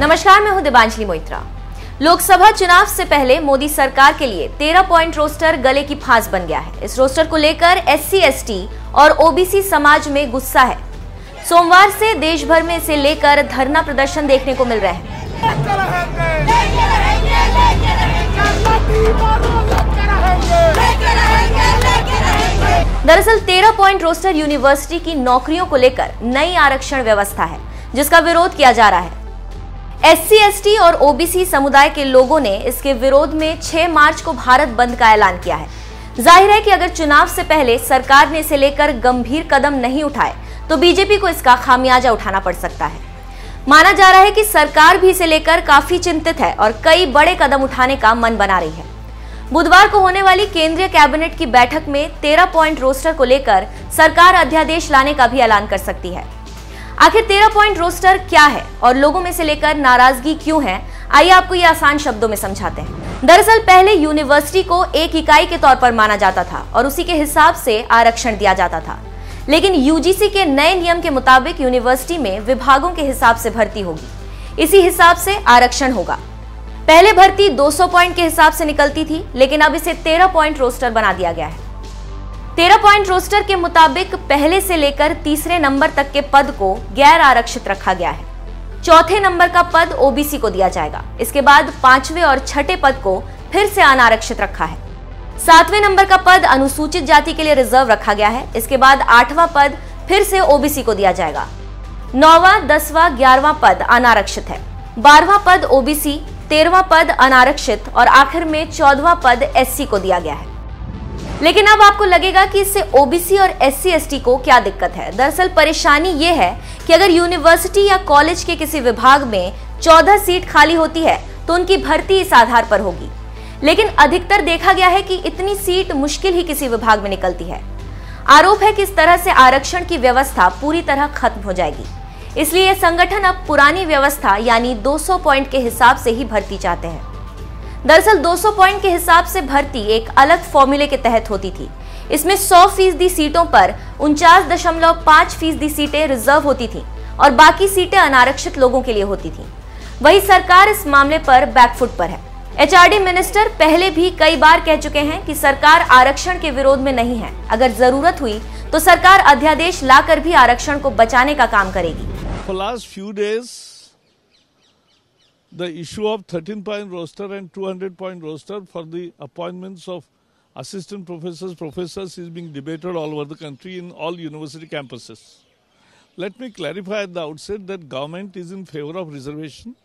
नमस्कार, मैं हूं दिबांजलि मोइत्रा। लोकसभा चुनाव से पहले मोदी सरकार के लिए 13 पॉइंट रोस्टर गले की फांस बन गया है। इस रोस्टर को लेकर एससी, एसटी और ओबीसी समाज में गुस्सा है। सोमवार से देश भर में इसे लेकर धरना प्रदर्शन देखने को मिल रहे हैं। दरअसल 13 पॉइंट रोस्टर यूनिवर्सिटी की नौकरियों को लेकर नई आरक्षण व्यवस्था है, जिसका विरोध किया जा रहा है। एससी, एसटी और ओबीसी समुदाय के लोगों ने इसके विरोध में 6 मार्च को भारत बंद का ऐलान किया है। जाहिर है कि अगर चुनाव से पहले सरकार ने इसे लेकर गंभीर कदम नहीं उठाए तो बीजेपी को इसका खामियाजा उठाना पड़ सकता है। माना जा रहा है कि सरकार भी इसे लेकर काफी चिंतित है और कई बड़े कदम उठाने का मन बना रही है। बुधवार को होने वाली केंद्रीय कैबिनेट की बैठक में 13 पॉइंट रोस्टर को लेकर सरकार अध्यादेश लाने का भी ऐलान कर सकती है। आखिर 13 पॉइंट रोस्टर क्या है और लोगों में से लेकर नाराजगी क्यों है, आइए आपको ये आसान शब्दों में समझाते हैं। दरअसल पहले यूनिवर्सिटी को एक इकाई के तौर पर माना जाता था और उसी के हिसाब से आरक्षण दिया जाता था, लेकिन यूजीसी के नए नियम के मुताबिक यूनिवर्सिटी में विभागों के हिसाब से भर्ती होगी। इसी हिसाब से आरक्षण होगा। पहले भर्ती 200 पॉइंट के हिसाब से निकलती थी, लेकिन अब इसे 13 पॉइंट रोस्टर बना दिया गया है। 13 पॉइंट रोस्टर के मुताबिक पहले से लेकर तीसरे नंबर तक के पद को गैर आरक्षित रखा गया है। चौथे नंबर का पद ओबीसी को दिया जाएगा। इसके बाद 5वें और 6ठे पद को फिर से अनारक्षित रखा है। 7वें नंबर का पद अनुसूचित जाति के लिए रिजर्व रखा गया है। इसके बाद 8वां पद फिर से ओबीसी को दिया जाएगा। 9वां, 10वां, 11वां पद अनारक्षित है। 12वां पद ओबीसी, 13वां पद अनारक्षित और आखिर में 14वां पद एससी को दिया गया है। लेकिन अब आपको लगेगा कि इससे ओबीसी और एससी, एसटी को क्या दिक्कत है। दरअसल परेशानी ये है कि अगर यूनिवर्सिटी या कॉलेज के किसी विभाग में 14 सीट खाली होती है तो उनकी भर्ती इस आधार पर होगी, लेकिन अधिकतर देखा गया है कि इतनी सीट मुश्किल ही किसी विभाग में निकलती है। आरोप है कि इस तरह से आरक्षण की व्यवस्था पूरी तरह खत्म हो जाएगी। इसलिए ये संगठन अब पुरानी व्यवस्था यानी 200 पॉइंट के हिसाब से ही भर्ती चाहते हैं। दरअसल 200 पॉइंट के हिसाब से भर्ती एक अलग फॉर्मूले के तहत होती थी। इसमें 100% सीटों पर 49.5% सीटें रिजर्व होती थी और बाकी सीटें अनारक्षित लोगों के लिए होती थी। वही सरकार इस मामले पर बैकफुट पर है। एचआरडी मिनिस्टर पहले भी कई बार कह चुके हैं कि सरकार आरक्षण के विरोध में नहीं है। अगर जरूरत हुई तो सरकार अध्यादेश लाकर भी आरक्षण को बचाने का काम करेगी। For last few days, the issue of 13 point roster and 200 point roster for the appointments of assistant professors is being debated all over the country in all university campuses. Let me clarify at the outset that government is in favor of reservation,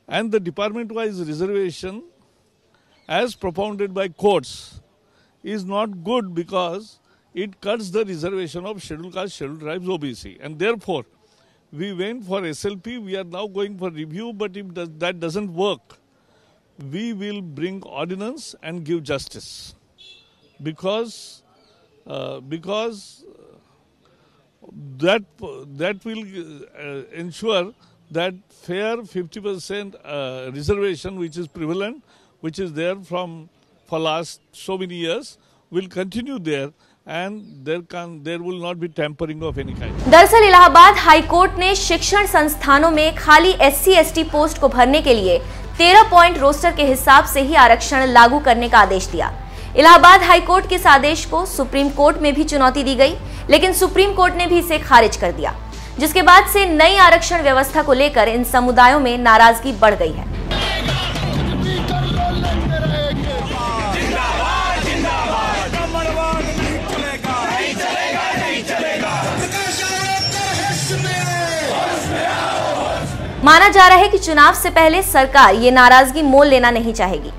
and the department-wise reservation as propounded by courts is not good because it cuts the reservation of scheduled caste, scheduled tribes, OBC, and therefore we went for SLP. We are now going for review, but if that doesn't work, we will bring ordinance and give justice, because that will ensure that fair 50% reservation, which is prevalent, which is there for last so many years, will continue there. And there will not be tampering of any kind. दरअसल Allahabad high court ने शिक्षण संस्थानों में खाली SC, ST post को भरने के लिए 13 पॉइंट रोस्टर के हिसाब से ही आरक्षण लागू करने का आदेश दिया। इलाहाबाद हाईकोर्ट के इस आदेश को सुप्रीम कोर्ट में भी चुनौती दी गई, लेकिन सुप्रीम कोर्ट ने भी इसे खारिज कर दिया, जिसके बाद से नई आरक्षण व्यवस्था को लेकर इन समुदायों में नाराजगी बढ़ गई है। माना जा रहा है कि चुनाव से पहले सरकार ये नाराजगी मोल लेना नहीं चाहेगी।